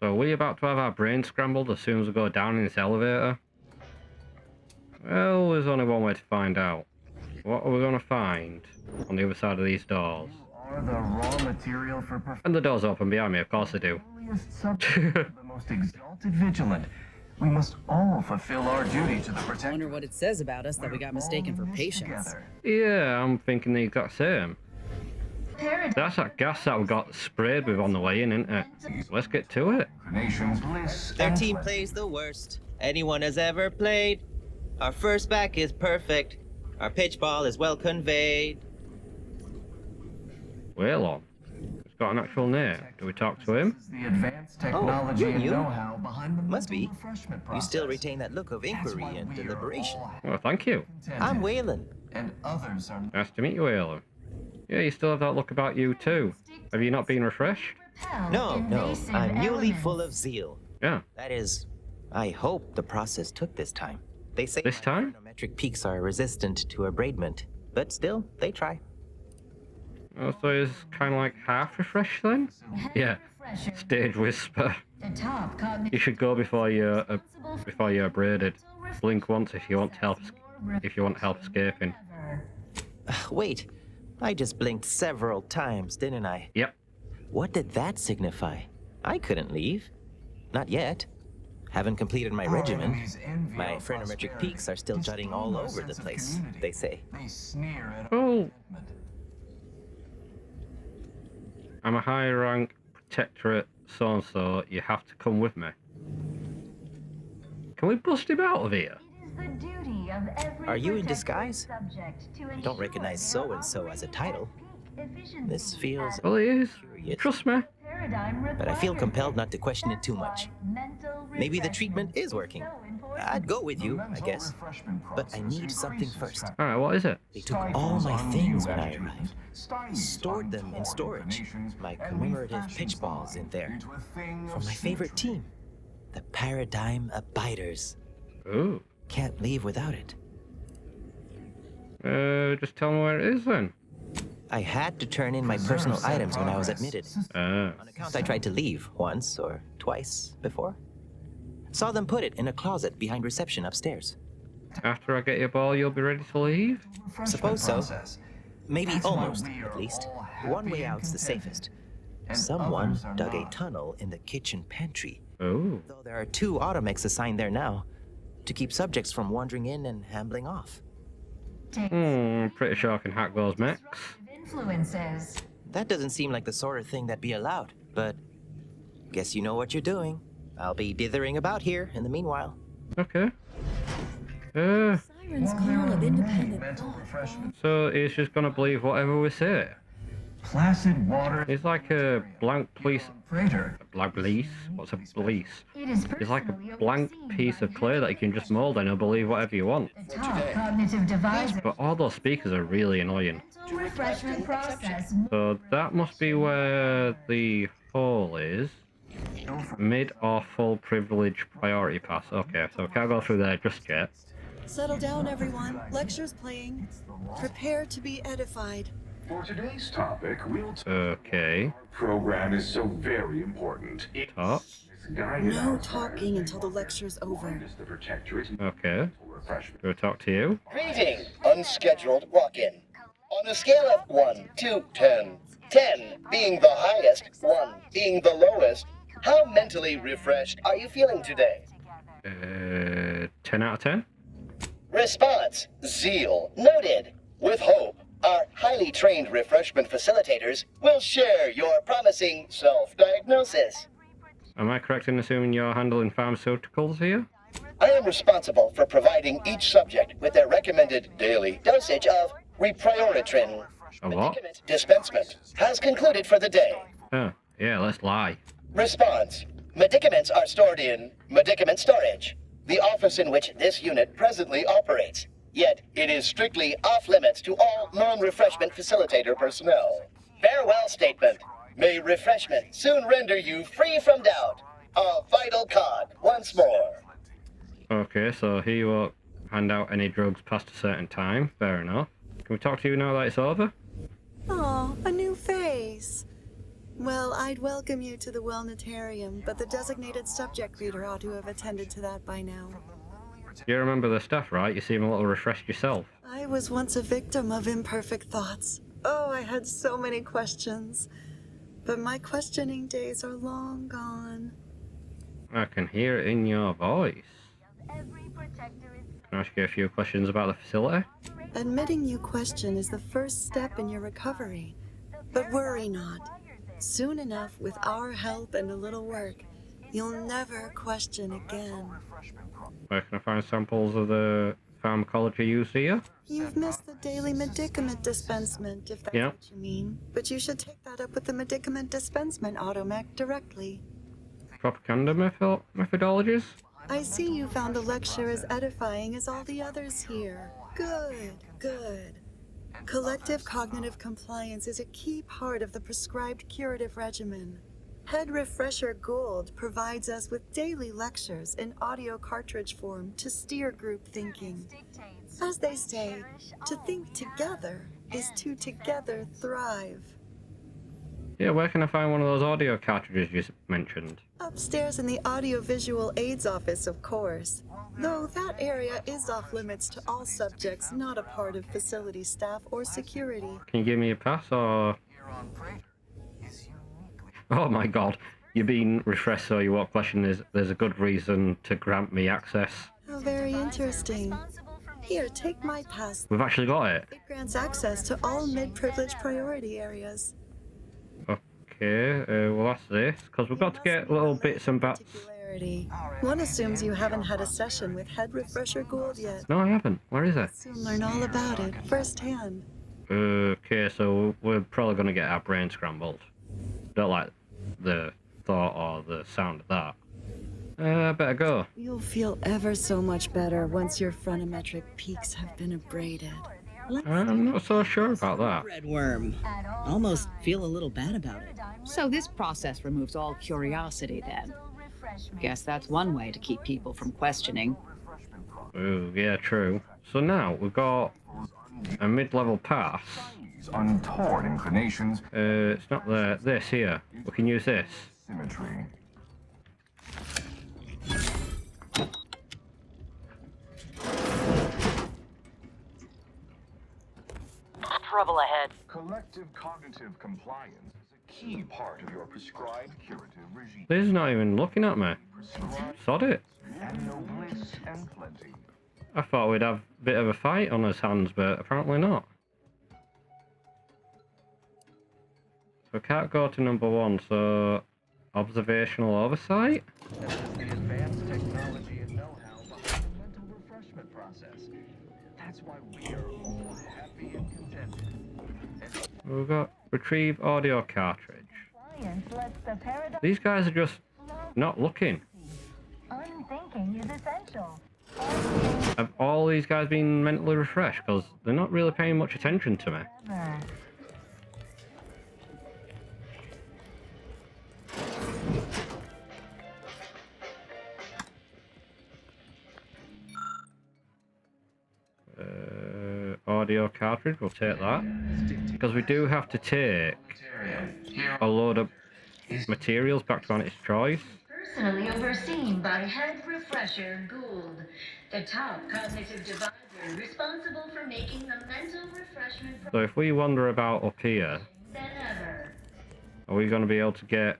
So are we about to have our brains scrambled as soon as we go down in this elevator? Well, there's only one way to find out. What are we going to find on the other side of these doors? You are the raw material for And the doors open behind me, of course they do. The most exalted vigilant. We must all fulfill our duty to the protector. I wonder what it says about us that we got mistaken for patients. Yeah, I'm thinking the exact same. That's that gas that we got sprayed with on the way in, isn't it? Let's get to it. Their team plays the worst anyone has ever played. Our first back is perfect. Our pitch ball is well conveyed. Waylon. He's got an actual name. Do we talk to him? The advanced technology and you? know-how behind the Must be. refreshment You process. still retain that look of inquiry and deliberation. Well, thank you. I'm Waylon. And others are Nice to meet you, Waylon. Yeah, you still have that look about you too. Have you not been refreshed? No, I'm newly full of zeal. Yeah. That is, I hope the process took this time. They say This time? Metric peaks are resistant to abradement, but still, they try. Oh, so it's kind of like half refreshed then? Yeah. Stage whisper. You should go before you're abraded. Blink once if you want help. If you want help escaping. Wait, I just blinked several times, didn't I? Yep. What did that signify? I couldn't leave. Not yet. Haven't completed my regimen. My phrenometric peaks are still jutting all over the place, they say. They sneer at Oh. I'm a high rank protectorate so-and-so. You have to come with me. Can we bust him out of here? Are you in disguise? I don't recognize so-and-so as a title. This feels Well, he is. curious, Trust me. but I feel compelled not to question it too much. Maybe the treatment is working. I'd go with you, I guess. But I need something first. Alright, what is it? They took all my things when I arrived. Stored them in storage. My commemorative pitch balls in there. From my favorite team, the Paradigm Abiders. Ooh. Can't leave without it. Just tell me where it is then. I had to turn in my personal items when I was admitted. Ah. On account I tried to leave once or twice before. Saw them put it in a closet behind reception upstairs. After I get your ball, you'll be ready to leave? Suppose so. Maybe almost, at least. One way out's the safest. Someone dug a tunnel in the kitchen pantry. Oh. Though there are 2 automex assigned there now, to keep subjects from wandering in and ambling off. Pretty sure I can hack those mechs. That doesn't seem like the sort of thing that'd be allowed, but guess you know what you're doing. I'll be dithering about here in the meanwhile. Okay. Siren's call of independent mental refreshment. So he's just gonna believe whatever we say. Placid water. He's like a blank piece. Freighter. A blank piece? What's a piece? It's like a blank piece of clay that you can just mold and he'll believe whatever you want. But all those speakers are really annoying. So that must be where the hole is. Mid or full privilege priority pass. Okay, so we can't go through there just yet. Settle down, everyone. Lecture's playing. Prepare to be edified. For today's topic, we'll Okay. program is so very important. Talk. No talking until the lecture's over. The protectorate Okay. refreshment. Do we talk to you? Greeting, unscheduled walk-in. On a scale of 1 to 10, 10 being the highest, 1 being the lowest, how mentally refreshed are you feeling today? 10 out of 10? Response, zeal, noted. With hope, our highly trained refreshment facilitators will share your promising self-diagnosis. Am I correct in assuming you're handling pharmaceuticals here? I am responsible for providing each subject with their recommended daily dosage of reprioritrin. A what? Medicament dispensement has concluded for the day. Oh, yeah, let's lie. Response. Medicaments are stored in medicament storage, the office in which this unit presently operates. Yet, it is strictly off-limits to all non-refreshment facilitator personnel. Farewell statement. May refreshment soon render you free from doubt. A vital cog once more. Okay, so he won't hand out any drugs past a certain time. Fair enough. Can we talk to you now that it's over? Aw, a new face. Well, I'd welcome you to the Wellnetarium, but the designated subject reader ought to have attended to that by now. You remember the stuff, right? You seem a little refreshed yourself. I was once a victim of imperfect thoughts. Oh, I had so many questions. But my questioning days are long gone. I can hear it in your voice. Can I ask you a few questions about the facility? Admitting you question is the first step in your recovery. But worry not. Soon enough, with our help and a little work, you'll never question again. Where can I find samples of the pharmacology used here? You've missed the daily medicament dispensement, if that's what you mean. But you should take that up with the medicament dispensement automech directly. Propaganda methodologies? I see you found the lecture as edifying as all the others here. Good, good. Collective cognitive compliance is a key part of the prescribed curative regimen. Head Refresher Gould provides us with daily lectures in audio cartridge form to steer group thinking. As they say, to think together is to together thrive. Yeah, where can I find one of those audio cartridges you mentioned? Upstairs in the audiovisual aids office, of course. Though that area is off limits to all subjects not a part of facility staff or security. Can you give me a pass or... Oh my god, you're being refreshed so you won't question there's a good reason to grant me access. How very interesting. Here, take my pass. We've actually got it. It grants access to all mid-privileged priority areas. Okay, well that's this, because we've got to get little bits and bats. One assumes you haven't had a session with Head Refresher Gould yet. No, I haven't. Where is it? Soon learn all about it, firsthand. Okay, so we're probably going to get our brain scrambled. Don't like the thought or the sound of that. Better go. You'll feel ever so much better once your phronometric peaks have been abraded. I'm not so sure about that. Red worm. Almost feel a little bad about it. So this process removes all curiosity then. Guess that's one way to keep people from questioning. Oh, yeah, true. So now we've got a mid-level pass. Untoward inclinations. It's not there. This here. We can use this. Symmetry. Trouble ahead. Collective cognitive compliance is a key part of your prescribed curative regime. This is not even looking at me. Sod it. And no bliss and plenty. I thought we'd have a bit of a fight on his hands, but apparently not. We can't go to number 1, so observational oversight? The advanced technology and know-how behind the mental refreshment process. That's why we are all happy and contented. We've got retrieve audio cartridge. These guys are just not looking. Unthinking is essential. Have all these guys been mentally refreshed? Because they're not really paying much attention to me. Audio cartridge, we'll take that. Because we do have to take a load of materials back to Auntie's choice. Personally overseen by Head Refresher Gould, the top cognitive divisor responsible for making the mental refreshment So if we wander about up here, than ever. are we going to be able to get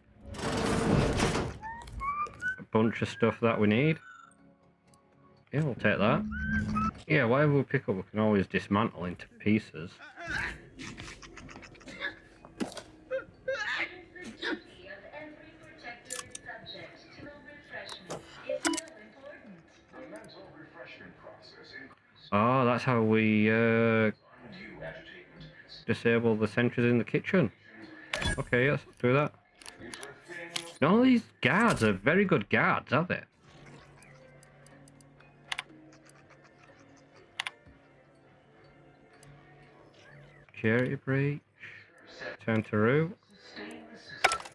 a bunch of stuff that we need? Yeah, we'll take that. Yeah, whatever we pick up, we can always dismantle into pieces. Oh, that's how we disable the sentries in the kitchen. Okay, let's do that. None of these guards are very good guards, are they? Security breach. Turn to route.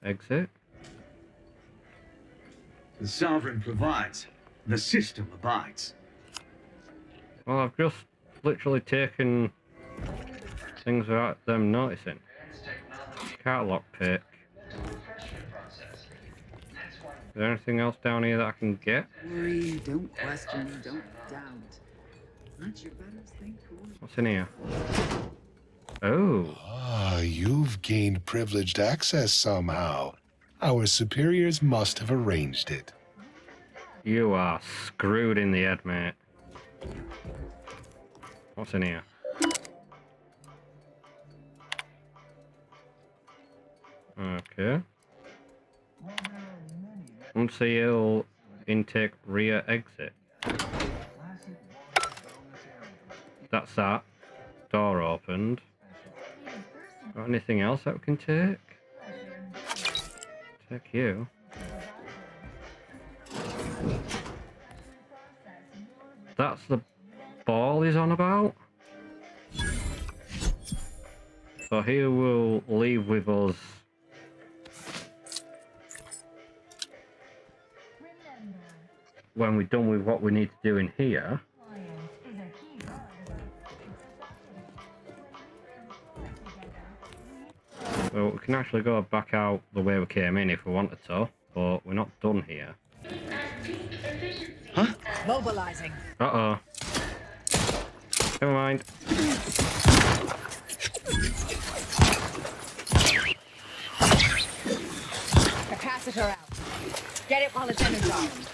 Exit. The sovereign provides. The system abides. Well, I've just literally taken things without them noticing. Cat lockpick. there anything else down here that I can get? Worry, don't question, don't doubt. Let your betters think for you. What's in here? Oh. Ah, you've gained privileged access somehow. Our superiors must have arranged it. You are screwed in the head, mate. What's in here? Okay. Unseal intake rear exit. That's that. Door opened. Got anything else that we can take? Take you. That's the ball he's on about. So he will leave with us. When we're done with what we need to do in here. Well, we can actually go back out the way we came in if we wanted to, but we're not done here. Huh? Mobilizing. Uh-oh. Never mind. Capacitor out. Get it while it's energized.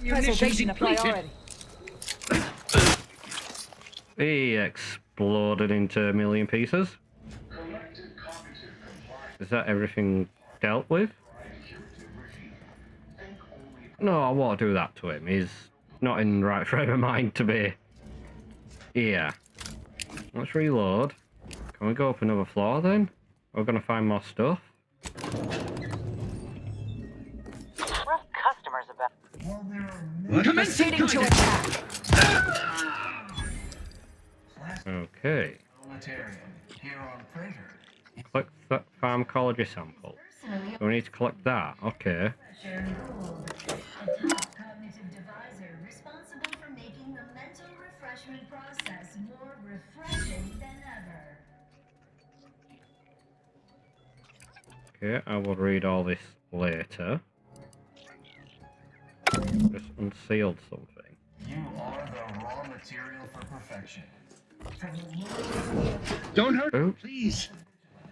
Preservation a priority. He exploded into a million pieces. Is that everything dealt with? No, I won't do that to him. He's not in the right frame of mind to be here. Let's reload. Can we go up another floor then? We're gonna find more stuff. Rough customers about. What? Proceeding to attack. Okay. Collect that pharmacology sample. We need to collect that. Okay. The top cognitive divisor responsible for making the mental refreshment process more refreshing than ever. Okay, I will read all this later. Just unsealed something. You are the raw material for perfection. Don't hurt Oh. him, please.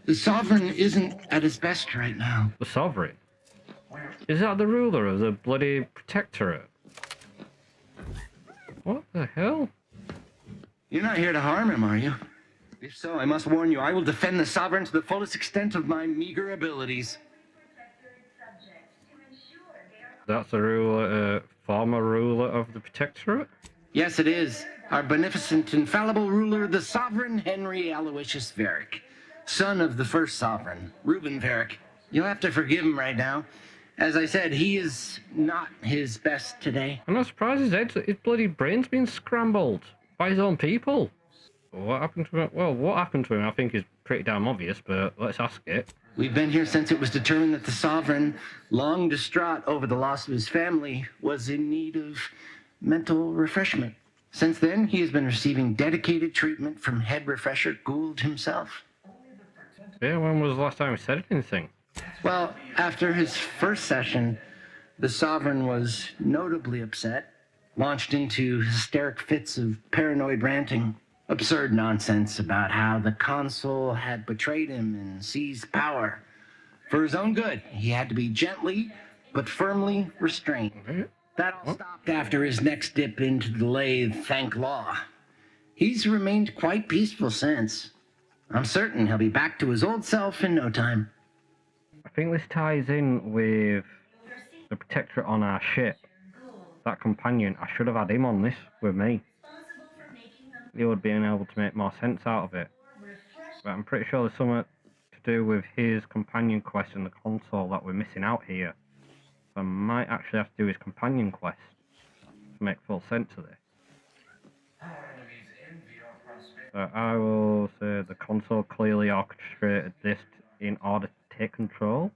The Sovereign isn't at his best right now. The Sovereign? Is that the ruler of the bloody Protectorate? What the hell? You're not here to harm him, are you? If so, I must warn you, I will defend the Sovereign to the fullest extent of my meager abilities. That's the ruler, former ruler of the Protectorate? Yes, it is. Our beneficent, infallible ruler, the Sovereign Henry Aloysius Varick, son of the first Sovereign, Reuben Varick. You'll have to forgive him right now. As I said, he is not his best today. I'm not surprised his bloody brain's been scrambled by his own people. What happened to him? Well, what happened to him I think is pretty damn obvious, but let's ask it. We've been here since it was determined that the Sovereign, long distraught over the loss of his family, was in need of mental refreshment. Since then, he has been receiving dedicated treatment from head refresher Gould himself. Yeah, when was the last time he said anything? Well, after his first session, the Sovereign was notably upset, launched into hysteric fits of paranoid ranting, absurd nonsense about how the consul had betrayed him and seized power. For his own good, he had to be gently but firmly restrained. That all stopped after his next dip into the lathe, thank law. He's remained quite peaceful since. I'm certain he'll be back to his old self in no time. I think this ties in with the Protectorate on our ship. That companion, I should have had him on this with me. He would have been able to make more sense out of it. But I'm pretty sure there's something to do with his companion quest and the console that we're missing out here. So I might actually have to do his companion quest to make full sense of this. So I will say the console clearly orchestrated this in order to take control.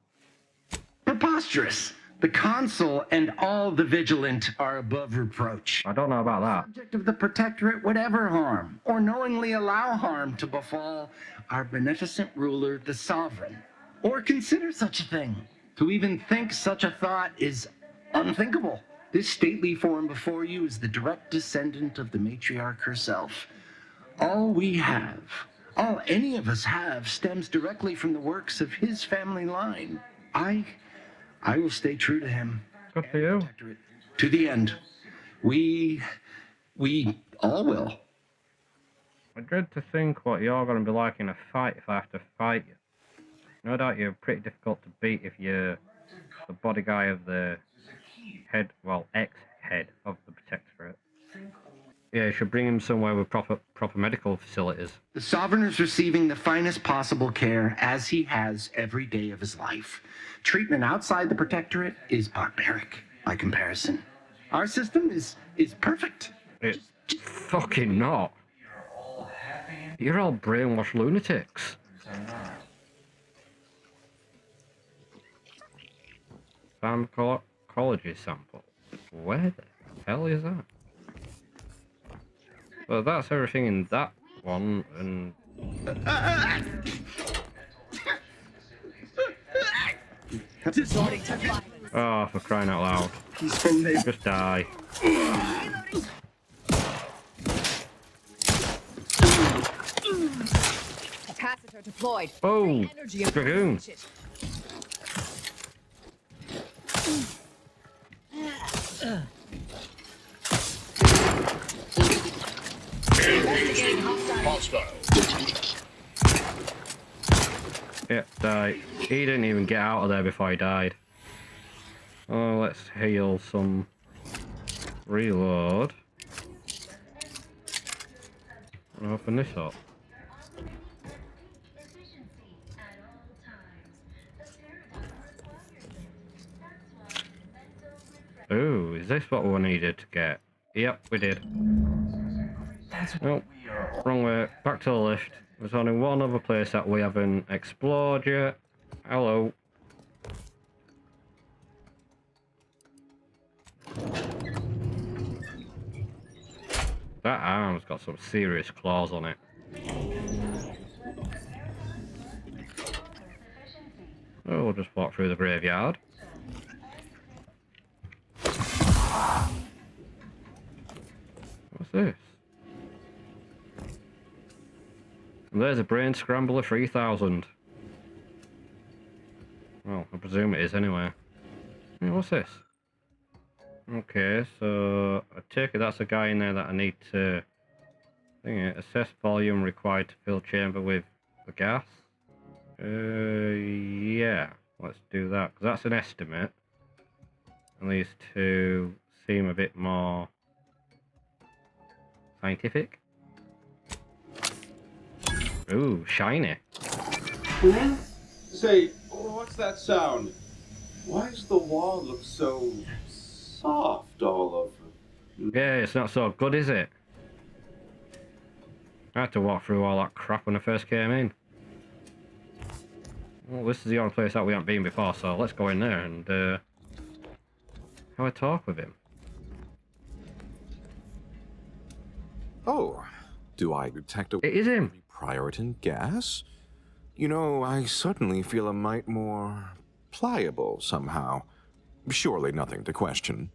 Preposterous! The consul and all the vigilant are above reproach. I don't know about that. Subject of the protectorate would ever harm, or knowingly allow harm to befall our beneficent ruler, the sovereign, or consider such a thing. To even think such a thought is unthinkable. This stately form before you is the direct descendant of the matriarch herself. All we have, all any of us have, stems directly from the works of his family line. I will stay true to him. Good for you. To the end. We all will. I dread to think what you're going to be like in a fight if I have to fight you. No doubt you're pretty difficult to beat if you're the body guy of the head, well, ex-head of the protectorate. Yeah, you should bring him somewhere with proper medical facilities. The sovereign is receiving the finest possible care, as he has every day of his life. Treatment outside the protectorate is barbaric by comparison. Our system is perfect. It's fucking not. You're all brainwashed lunatics. Pharmacology sample. Where the hell is that? Well, that's everything in that one, and... Oh, for crying out loud. Just die. Capacitor deployed. Oh, Dragoon. Yep, die. He didn't even get out of there before he died. Oh, let's heal some. Reload. And open this up. Ooh, is this what we needed to get? Yep, we did. Oh, wrong way. Back to the lift. There's only one other place that we haven't explored yet. Hello. That arm's got some serious claws on it. Oh, we'll just walk through the graveyard. What's this? And there's a brain scrambler 3000. Well, I presume it is anyway. Hey, what's this? Okay, so I take it that's a guy in there that I need to assess volume required to fill chamber with the gas. Yeah, let's do that, because that's an estimate. And these two seem a bit more scientific. Ooh, shiny. Hmm? Say, what's that sound? Why does the wall look so soft all over? Yeah, it's not so good, is it? I had to walk through all that crap when I first came in. Well, this is the only place that we haven't been before, so let's go in there and have a talk with him. Oh, do I detect a... It is him. Prioritin gas? You know, I suddenly feel a mite more pliable somehow. Surely nothing to question.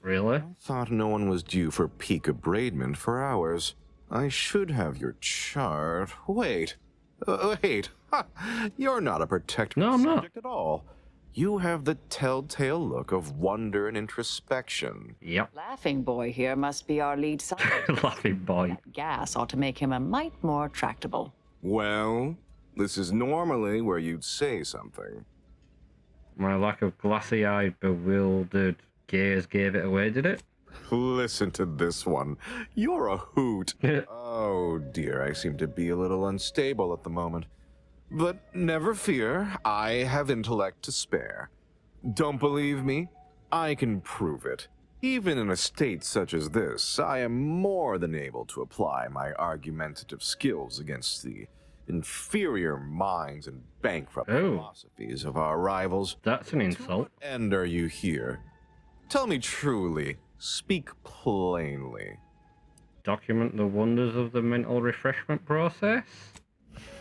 Really? I thought no one was due for peak abradement for hours. I should have your chart. Wait. Wait. Ha! You're not a protected subject at all. You have the telltale look of wonder and introspection. Yep. Laughing boy here must be our lead scientist. Laughing boy. That gas ought to make him a mite more tractable. Well, this is normally where you'd say something. My lack of glassy-eyed, bewildered gaze gave it away, did it? Listen to this one. You're a hoot. Oh dear, I seem to be a little unstable at the moment. But never fear, I have intellect to spare. Don't believe me? I can prove it. Even in a state such as this, I am more than able to apply my argumentative skills against the inferior minds and bankrupt Oh. philosophies of our rivals. That's an insult. To what end are you here? Tell me truly. Speak plainly. Document the wonders of the mental refreshment process?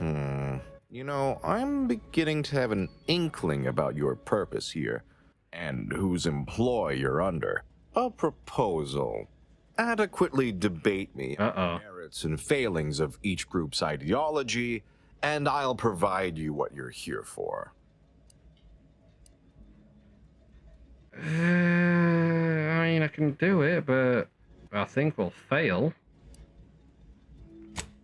You know, I'm beginning to have an inkling about your purpose here, and whose employ you're under. A proposal. Adequately debate me on the merits and failings of each group's ideology, and I'll provide you what you're here for. I mean, I can do it, but I think we'll fail.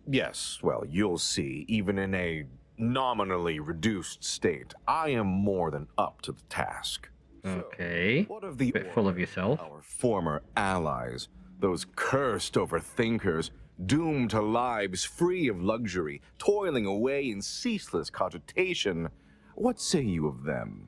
Yes, well, you'll see, even in a nominally reduced state, I am more than up to the task. Okay. What of the Bit full of yourself. Our former allies, those cursed overthinkers, doomed to lives free of luxury, toiling away in ceaseless cogitation. What say you of them?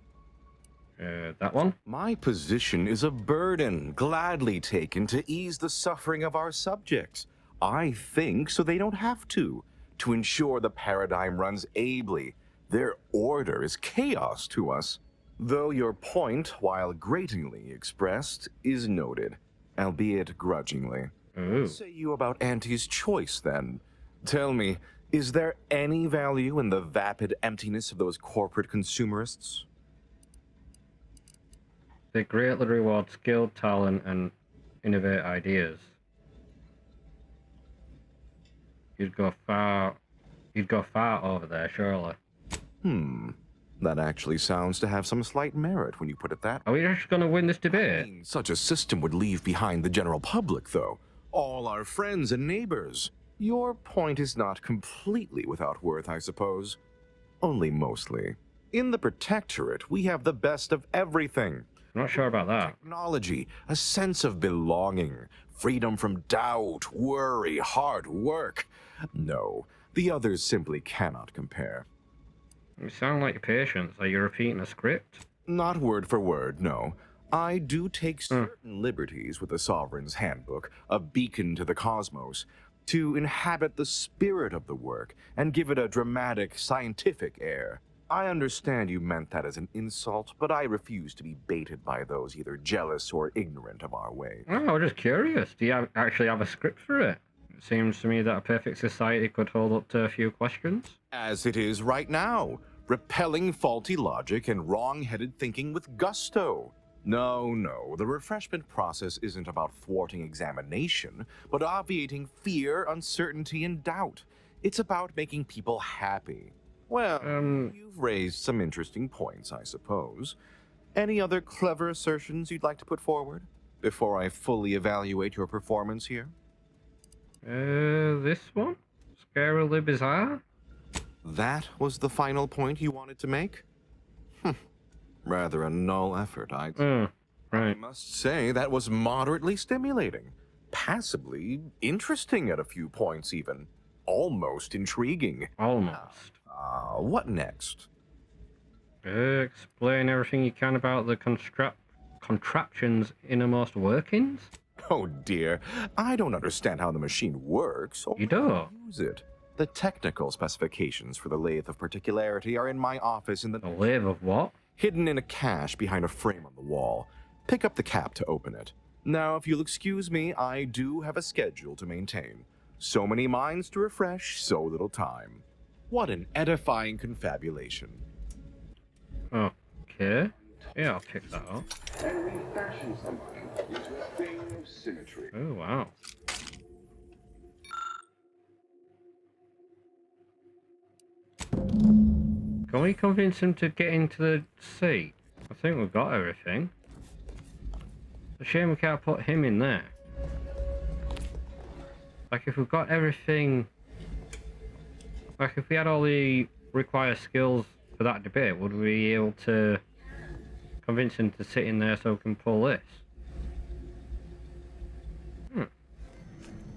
That one? My position is a burden gladly taken to ease the suffering of our subjects. I think so they don't have to ensure the paradigm runs ably. Their order is chaos to us. Though your point, while gratingly expressed, is noted, albeit grudgingly. What say you about Auntie's choice, then? Tell me, is there any value in the vapid emptiness of those corporate consumerists? They greatly reward skill, talent, and innovate ideas. You'd go far over there, surely. That actually sounds to have some slight merit when you put it that way. Are we actually gonna win this debate? I mean, such a system would leave behind the general public, though. All our friends and neighbors. Your point is not completely without worth, I suppose. Only mostly. In the Protectorate, we have the best of everything. Not sure about that. Technology, a sense of belonging, freedom from doubt, worry, hard work. No, the others simply cannot compare. You sound like patience. Are you repeating a script? Not word for word, no. I do take certain liberties with the Sovereign's Handbook, a beacon to the cosmos, to inhabit the spirit of the work and give it a dramatic, scientific air. I understand you meant that as an insult, but I refuse to be baited by those either jealous or ignorant of our ways. Oh, I was just curious. Do you actually have a script for it? It seems to me that a perfect society could hold up to a few questions. As it is right now, repelling faulty logic and wrong-headed thinking with gusto. No, the refreshment process isn't about thwarting examination, but obviating fear, uncertainty, and doubt. It's about making people happy. Well, you've raised some interesting points, I suppose. Any other clever assertions you'd like to put forward before I fully evaluate your performance here? This one? Scarily bizarre? That was the final point you wanted to make? Rather a null effort, I'd say. Right. I must say that was moderately stimulating. Passably interesting at a few points, even. Almost intriguing. Almost. What next? Explain everything you can about the contraption's innermost workings? Oh dear, I don't understand how the machine works. You don't? Use it. The technical specifications for the lathe of particularity are in my office in the... The lathe of what? Hidden in a cache behind a frame on the wall. Pick up the cap to open it. Now, if you'll excuse me, I do have a schedule to maintain. So many minds to refresh, so little time. What an edifying confabulation. Okay. Yeah, I'll pick that up. And refashion someone into a thing of symmetry. Oh, wow. Can we convince him to get into the seat? I think we've got everything. It's a shame we can't put him in there. Like, if we've got everything... Like, if we had all the required skills for that debate, would we be able to convince him to sit in there so we can pull this?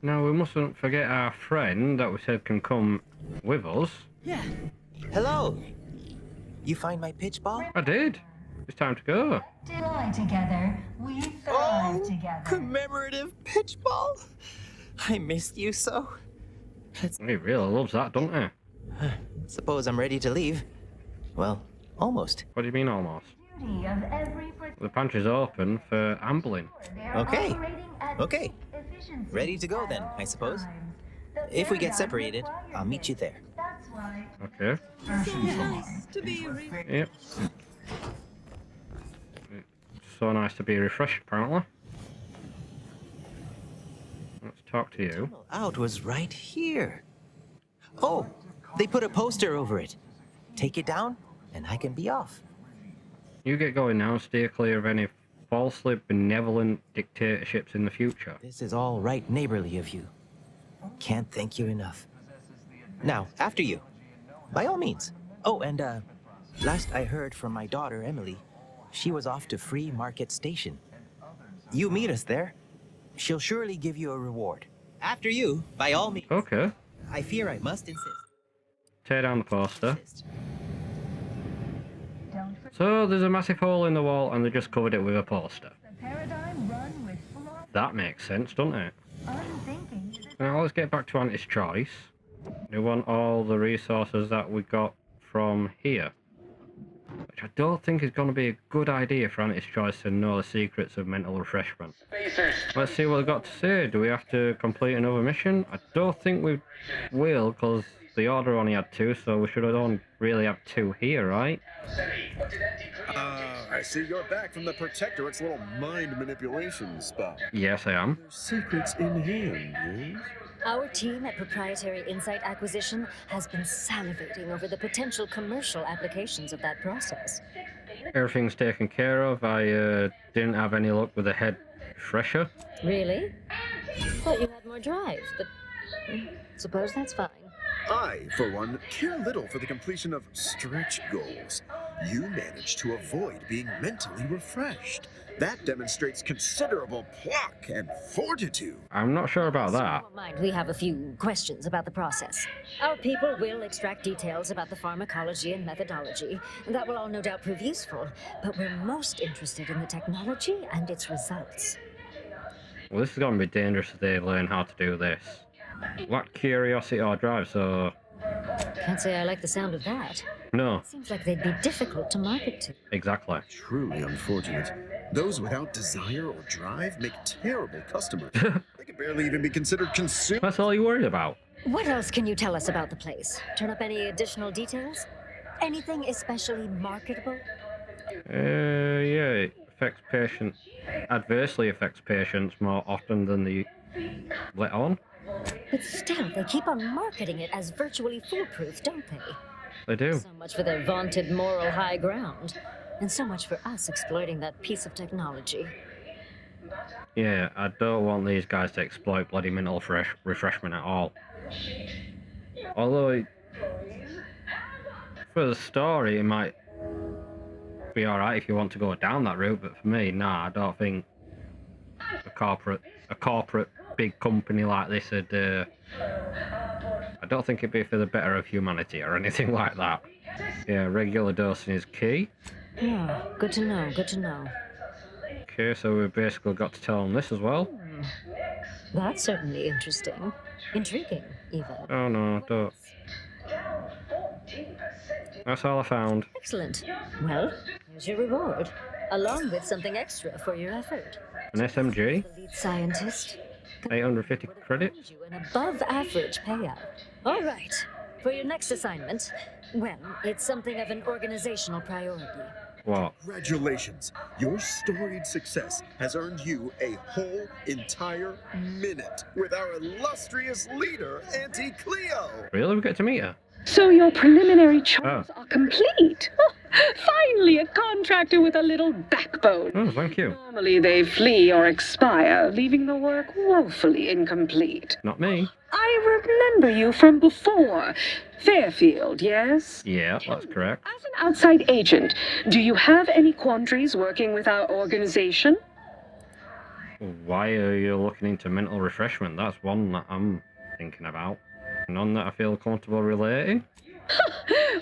Now, we mustn't forget our friend that we said can come with us. Yeah. Hello. You find my pitch ball? I did. It's time to go. Delight together, we thrive together. Commemorative pitch ball? I missed you so. He really loves that, don't he? Suppose I'm ready to leave. Well, almost. What do you mean almost? The pantry's open for ambling. Okay. Okay. Ready to go then, I suppose. If we get separated, I'll meet you there. Okay. Nice to be Yep. So nice to be refreshed, apparently. Let's talk to you. Out was right here. Oh, they put a poster over it. Take it down, and I can be off. You get going now and steer clear of any falsely benevolent dictatorships in the future. This is all right neighborly of you. Can't thank you enough. Now, after you. By all means. Oh, and last I heard from my daughter, Emily, she was off to Free Market Station. You meet us there. She'll surely give you a reward. After you, by all means. Okay. I fear I must insist. Tear down the poster. So there's a massive hole in the wall and they just covered it with a poster. That makes sense, doesn't it? Now let's get back to Auntie's choice. We want all the resources that we got from here. Which I don't think is going to be a good idea for Auntie's choice to know the secrets of mental refreshment. Let's see what they've got to say. Do we have to complete another mission? I don't think we will, because the order only had 2, so we should have only really have 2 here, right? I see you're back from the Protectorate's little mind manipulation spot. Yes, I am. Secrets in hand, yes? Our team at Proprietary Insight Acquisition has been salivating over the potential commercial applications of that process. Everything's taken care of. I didn't have any luck with the head refresher. Really? Thought you had more drive, but suppose that's fine. I, for one, care little for the completion of stretch goals. You managed to avoid being mentally refreshed. That demonstrates considerable pluck and fortitude. I'm not sure about that. Don't mind, we have a few questions about the process. Our people will extract details about the pharmacology and methodology. That will all no doubt prove useful, but we're most interested in the technology and its results. Well, this is going to be dangerous if they learn how to do this. Lack curiosity or drive, so... Can't say I like the sound of that. No. Seems like they'd be difficult to market to. Exactly. Truly unfortunate. Those without desire or drive make terrible customers. They can barely even be considered consumers. That's all you worried about. What else can you tell us about the place? Turn up any additional details? Anything especially marketable? Yeah, it affects patients... adversely affects patients more often than they let on. But still, they keep on marketing it as virtually foolproof, don't they? They do. So much for their vaunted moral high ground, and so much for us exploiting that piece of technology. Yeah, I don't want these guys to exploit bloody mental refreshment at all. Although, for the story, it might be alright if you want to go down that route, but for me, nah, I don't think a corporate big company like this would, I don't think it'd be for the better of humanity or anything like that. Yeah, regular dosing is key. Yeah, good to know, good to know. Okay, so we've basically got to tell them this as well. That's certainly interesting. Intriguing, even. Oh no, don't. That's all I found. Excellent. Well, here's your reward, along with something extra for your effort. An SMG? The lead scientist. 850 credits? You an above-average payout. All right. For your next assignment, well, it's something of an organizational priority. What? Congratulations. Your storied success has earned you a whole entire minute with our illustrious leader, Auntie Cleo. Really? We get to meet her? So your preliminary chores are complete. Oh, finally, a contractor with a little backbone. Oh, thank you. Normally they flee or expire, leaving the work woefully incomplete. Not me. I remember you from before. Fairfield, yes? Yeah, that's correct. As an outside agent, do you have any quandaries working with our organization? Why are you looking into mental refreshment? That's one that I'm thinking about. None that I feel comfortable relating.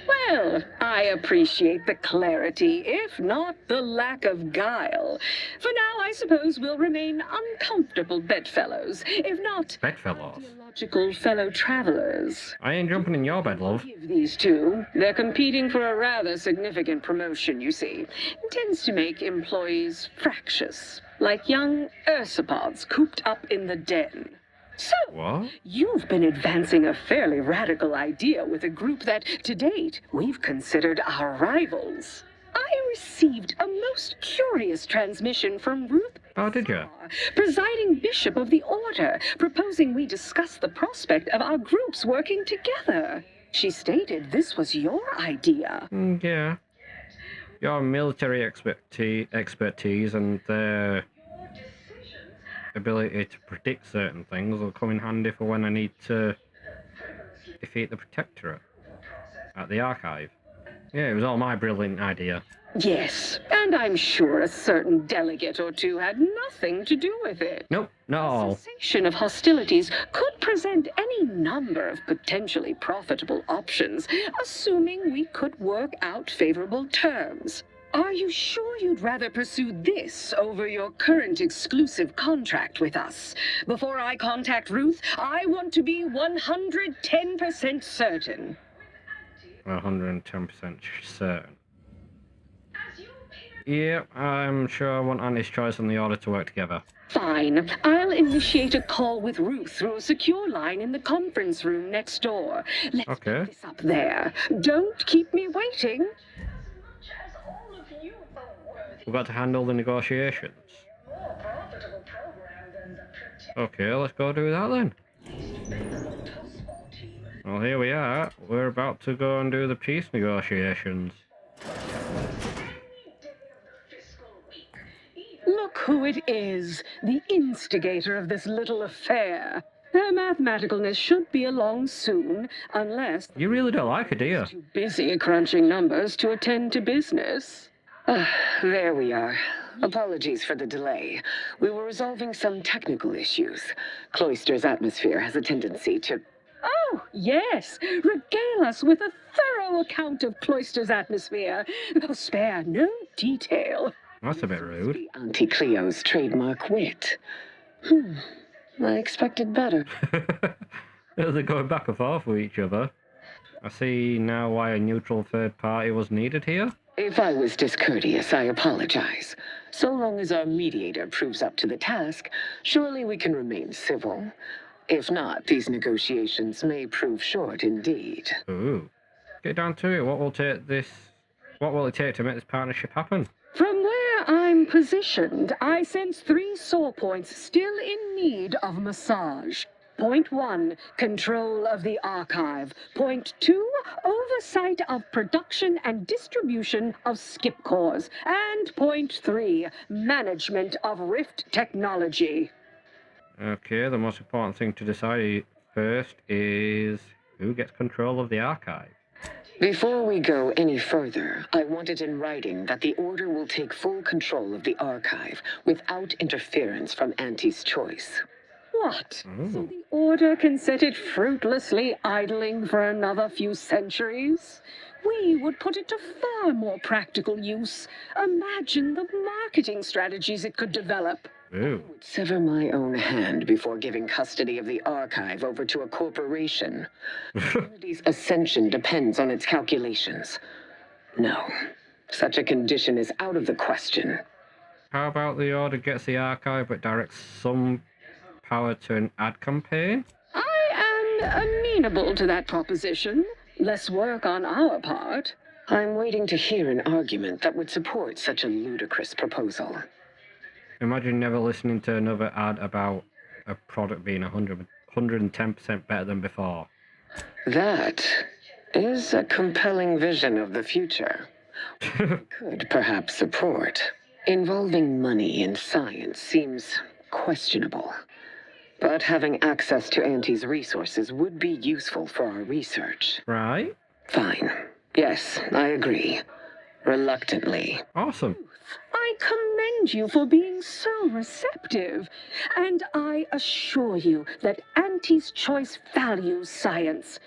Well, I appreciate the clarity, if not the lack of guile. For now, I suppose we'll remain uncomfortable bedfellows, if not Bedfellows? ideological fellow travelers. I ain't jumping in your bed, love. These two, they're competing for a rather significant promotion, you see. It tends to make employees fractious, like young ursopods cooped up in the den. So, what? You've been advancing a fairly radical idea with a group that, to date, we've considered our rivals. I received a most curious transmission from Ruth, oh, did you? presiding bishop of the order, proposing we discuss the prospect of our groups working together. She stated this was your idea. Yeah. Your military expertise and their ability to predict certain things will come in handy for when I need to defeat the Protectorate at the Archive. Yeah, it was all my brilliant idea. Yes, and I'm sure a certain delegate or two had nothing to do with it. Nope, not all. Cessation of hostilities could present any number of potentially profitable options, assuming we could work out favorable terms. Are you sure you'd rather pursue this over your current exclusive contract with us? Before I contact Ruth, I want to be 110% certain. 110% certain. Yeah, I'm sure I want Auntie's choice and the order to work together. Fine. I'll initiate a call with Ruth through a secure line in the conference room next door. Let's okay. Pick this up there. Don't keep me waiting. We've got to handle the negotiations. Okay, let's go do that then. Well, here we are. We're about to go and do the peace negotiations. Look who it is, the instigator of this little affair. Her mathematicalness should be along soon, unless... You really don't like her, do you? Too busy crunching numbers to attend to business. There we are. Apologies for the delay. We were resolving some technical issues. Cloister's atmosphere has a tendency to... Oh, yes. Regale us with a thorough account of Cloister's atmosphere. Spare no detail. That's a bit rude. Auntie Cleo's trademark wit. I expected better. They're going back and forth with each other. I see now why a neutral third party was needed here. If I was discourteous, I apologize. So long as our mediator proves up to the task, surely we can remain civil. If not, these negotiations may prove short indeed. Ooh. Get down to it. What will it take to make this partnership happen? From where I'm positioned, I sense 3 sore points still in need of massage. Point 1, control of the archive. Point 2, oversight of production and distribution of skip cores. And point 3, management of Rift technology. Okay, the most important thing to decide first is who gets control of the archive. Before we go any further, I want it in writing that the Order will take full control of the archive without interference from Auntie's choice. What? So the Order can set it fruitlessly idling for another few centuries? We would put it to far more practical use. Imagine the marketing strategies it could develop. Ooh. I would sever my own hand before giving custody of the archive over to a corporation. Humanity's ascension depends on its calculations. No, such a condition is out of the question. How about the Order gets the archive but directs some power to an ad campaign? I am amenable to that proposition. Less work on our part. I'm waiting to hear an argument that would support such a ludicrous proposal. Imagine never listening to another ad about a product being 110% better than before. That is a compelling vision of the future. I could perhaps support. Involving money in science seems questionable. But having access to Auntie's resources would be useful for our research. Right. Fine. Yes, I agree. Reluctantly. Awesome. I commend you for being so receptive. And I assure you that Auntie's choice values science.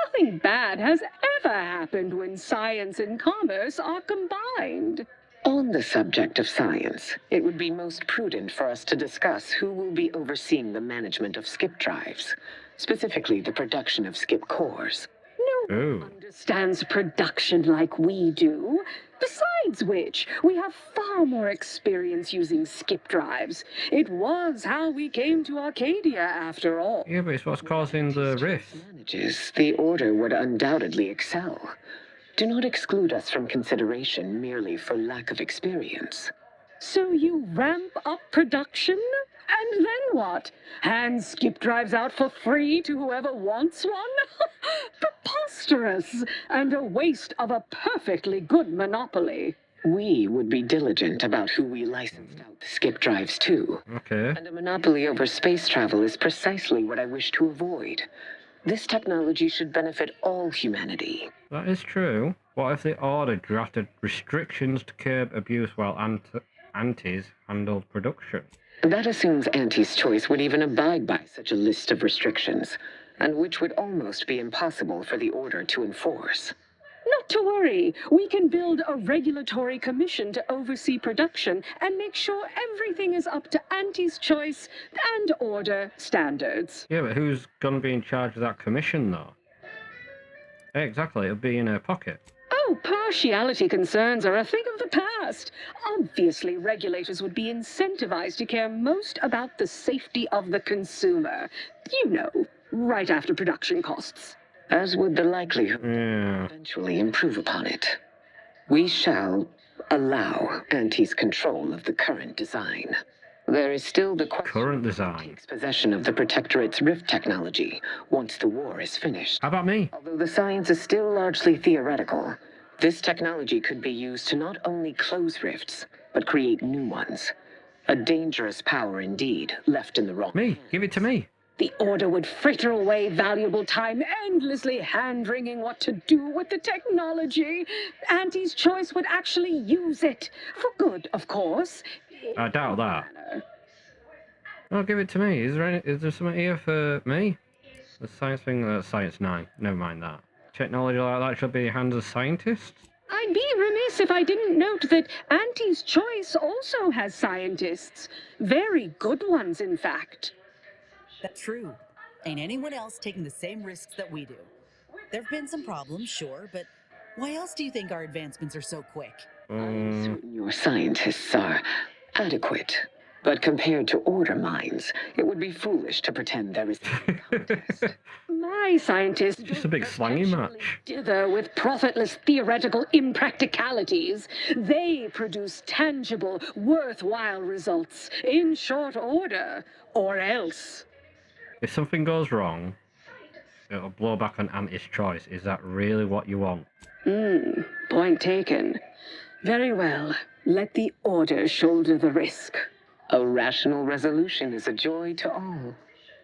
Nothing bad has never happened when science and commerce are combined. On the subject of science, it would be most prudent for us to discuss who will be overseeing the management of skip drives, specifically the production of skip cores. No one understands production like we do. Besides which, we have far more experience using skip drives. It was how we came to Arcadia, after all. Yeah, but it's what's causing the rift. The Order would undoubtedly excel. Do not exclude us from consideration merely for lack of experience. So you ramp up production? And then what? Hand skip drives out for free to whoever wants one? Preposterous, and a waste of a perfectly good monopoly. We would be diligent about who we licensed out the skip drives to. Okay. And a monopoly over space travel is precisely what I wish to avoid. This technology should benefit all humanity. That is true. What if the Order drafted restrictions to curb abuse while Auntie's handled production? That assumes Auntie's Choice would even abide by such a list of restrictions, and which would almost be impossible for the Order to enforce. Not to worry. We can build a regulatory commission to oversee production and make sure everything is up to Auntie's Choice and Order standards. Yeah, but who's gonna be in charge of that commission, though? Exactly, it'll be in her pocket. Oh, partiality concerns are a thing of the past. Obviously, regulators would be incentivized to care most about the safety of the consumer. You know, right after production costs. As would the likelihood to eventually improve upon it. We shall allow Auntie's control of the current design. There is still the question current design. Who takes possession of the Protectorate's rift technology once the war is finished. How about me? Although the science is still largely theoretical, this technology could be used to not only close rifts, but create new ones. A dangerous power indeed, left in the wrong Me, give it to me. The Order would fritter away valuable time endlessly hand-wringing what to do with the technology. Auntie's Choice would actually use it. For good, of course. I doubt that. Oh, give it to me. Is there something here for me? The science thing, Science 9. Never mind that. Technology like that should be in the hands of scientists? I'd be remiss if I didn't note that Auntie's Choice also has scientists. Very good ones, in fact. That's true. Ain't anyone else taking the same risks that we do. There've been some problems, sure, but why else do you think our advancements are so quick? I'm certain your scientists are adequate, but compared to Order minds, it would be foolish to pretend there is a contest. My scientists Just a big slangy match. dither with profitless theoretical impracticalities. They produce tangible, worthwhile results in short order, or else. If something goes wrong, it'll blow back on Auntie's Choice. Is that really what you want? Point taken. Very well. Let the Order shoulder the risk. A rational resolution is a joy to all.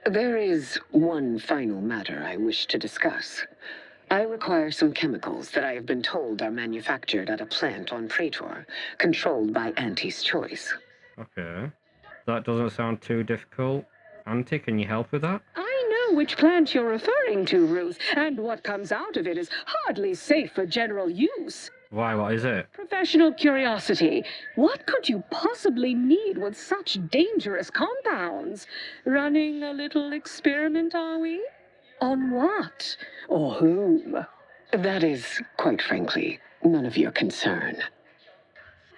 There is one final matter I wish to discuss. I require some chemicals that I have been told are manufactured at a plant on Praetor, controlled by Auntie's Choice. Okay. That doesn't sound too difficult. Auntie, can you help with that? I know which plant you're referring to, Ruth, and what comes out of it is hardly safe for general use. Why, what is it? Professional curiosity. What could you possibly need with such dangerous compounds? Running a little experiment, are we? On what? Or whom? That is, quite frankly, none of your concern.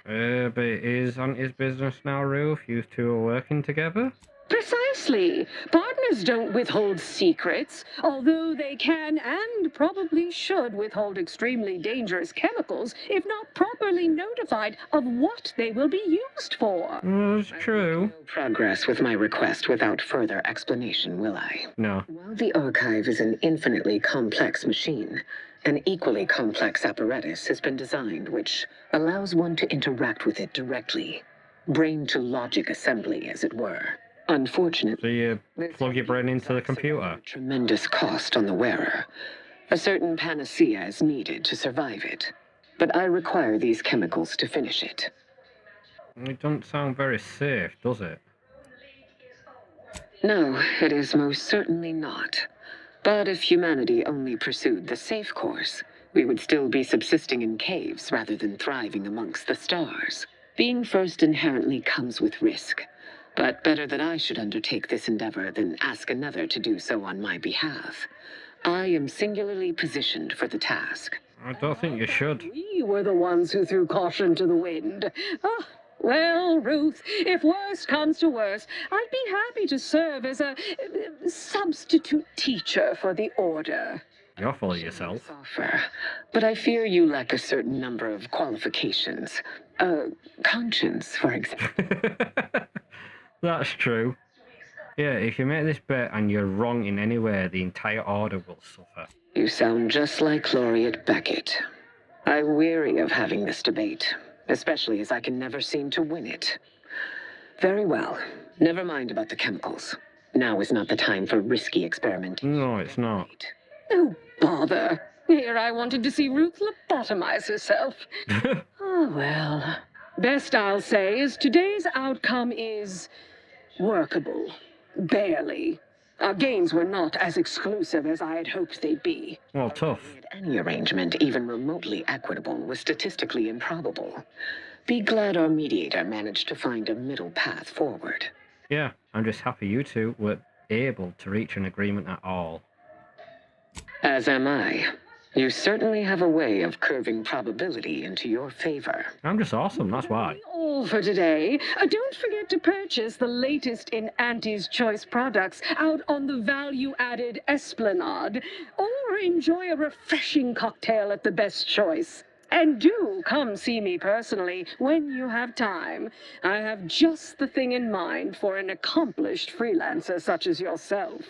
But it is Auntie's business now, Ruth. You two are working together? Precisely. Partners don't withhold secrets, although they can and probably should withhold extremely dangerous chemicals if not properly notified of what they will be used for. That's true. No progress with my request without further explanation, will I? No. While the archive is an infinitely complex machine, an equally complex apparatus has been designed which allows one to interact with it directly. Brain-to-logic assembly, as it were. Unfortunately, So you plug your brain into the computer? tremendous cost on the wearer. A certain panacea is needed to survive it. But I require these chemicals to finish it. It doesn't sound very safe, does it? No, it is most certainly not. But if humanity only pursued the safe course, We would still be subsisting in caves rather than thriving amongst the stars. Being first inherently comes with risk, but better that I should undertake this endeavor than ask another to do so on my behalf. I am singularly positioned for the task. I don't think you should. We were the ones who threw caution to the wind. Ah, well, Ruth, if worst comes to worst, I'd be happy to serve as a substitute teacher for the Order. You're full of yourself. Offer, but I fear you lack a certain number of qualifications. Conscience, for example. That's true. Yeah, if you make this bet and you're wrong in any way, the entire Order will suffer. You sound just like Laureate Beckett. I'm weary of having this debate, especially as I can never seem to win it. Very well. Never mind about the chemicals. Now is not the time for risky experimentation. No, it's not. Oh, bother. Here I wanted to see Ruth lobotomize herself. Oh, well. Best I'll say is today's outcome is workable. Barely. Our gains were not as exclusive as I had hoped they'd be. Well, tough. Any arrangement even remotely equitable was statistically improbable. Be glad our mediator managed to find a middle path forward. Yeah, I'm just happy you two were able to reach an agreement at all. As am I. You certainly have a way of curving probability into your favor. I'm just awesome, that's why. All for today. Don't forget to purchase the latest in Auntie's Choice products out on the value-added Esplanade, or enjoy a refreshing cocktail at the Best Choice. And do come see me personally when you have time. I have just the thing in mind for an accomplished freelancer such as yourself.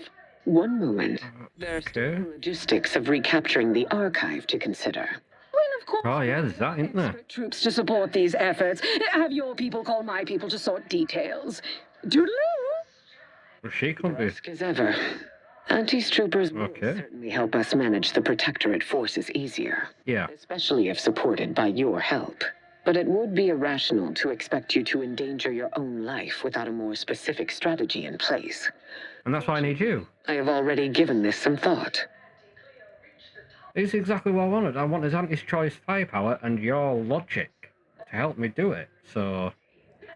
One moment. There's the logistics of recapturing the archive to consider. Well, of course. Oh yeah, there's that, isn't there? Troops to support these efforts. Have your people call my people to sort details. Doodaloo! Well, she couldn't do. As ever. Auntie's troopers will certainly help us manage the Protectorate forces easier. Yeah. Especially if supported by your help. But it would be irrational to expect you to endanger your own life without a more specific strategy in place. And that's why I need you. I have already given this some thought. It's exactly what I wanted. I wanted Auntie's Choice firepower and your logic to help me do it. So,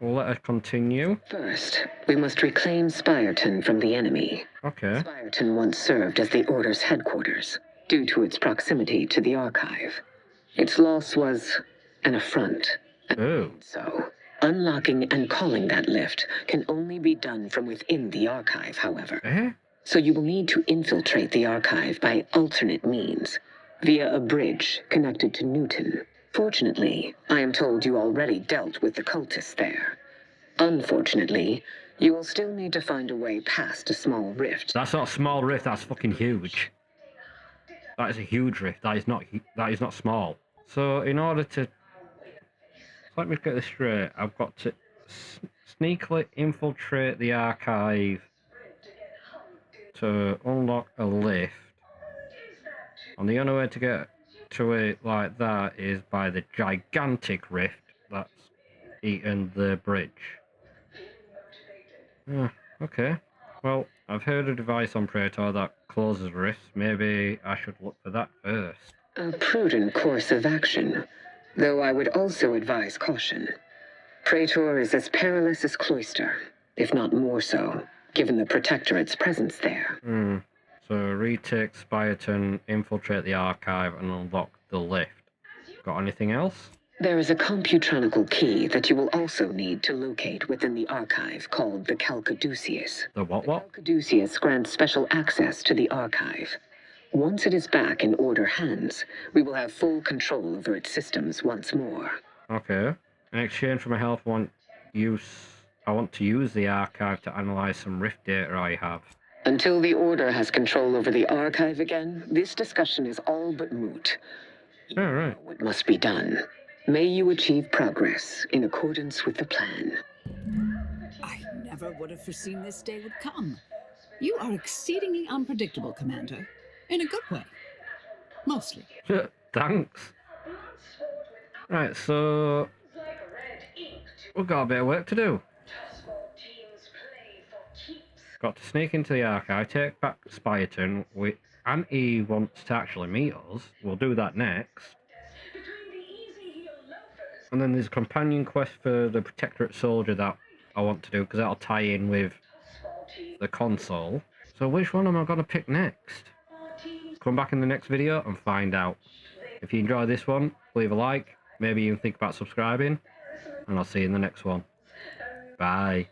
we'll let us continue. First, we must reclaim Spireton from the enemy. Okay. Spireton once served as the Order's headquarters, due to its proximity to the archive. Its loss was an affront. Oh. So, unlocking and calling that lift can only be done from within the archive, however. So you will need to infiltrate the archive by alternate means, via a bridge connected to Newton. Fortunately, I am told you already dealt with the cultists there. Unfortunately, you will still need to find a way past a small rift. That's not a small rift, that's fucking huge. That is a huge rift, that is not small. So, in order to... Let me get this straight. I've got to sneakily infiltrate the archive to unlock a lift. And the only way to get to it like that is by the gigantic rift that's eaten the bridge. Okay. Well, I've heard a device on Praetor that closes rifts. Maybe I should look for that first. A prudent course of action, though I would also advise caution. Praetor is as perilous as Cloister, if not more so, given the Protectorate's presence there. So retake Spireton, infiltrate the archive, and unlock the lift. Got anything else? There is a computronical key that you will also need to locate within the archive called the Calcaduceus. The what? Calcaduceus grants special access to the archive. Once it is back in Order hands, we will have full control over its systems once more. Okay. In exchange for my help, I want to use the archive to analyze some rift data I have. Until the Order has control over the archive again, this discussion is all but moot. All right. What must be done? May you achieve progress in accordance with the plan. I never would have foreseen this day would come. You are exceedingly unpredictable, Commander. In a good way. Mostly. Thanks. Right, so... we've got a bit of work to do. Got to sneak into the archive, take back Spireton, Auntie wants to actually meet us. We'll do that next. And then there's a companion quest for the Protectorate Soldier that I want to do, because that'll tie in with the console. So which one am I going to pick next? Come back in the next video and find out. If you enjoyed this one, leave a like, maybe even think about subscribing, and I'll see you in the next one. Bye.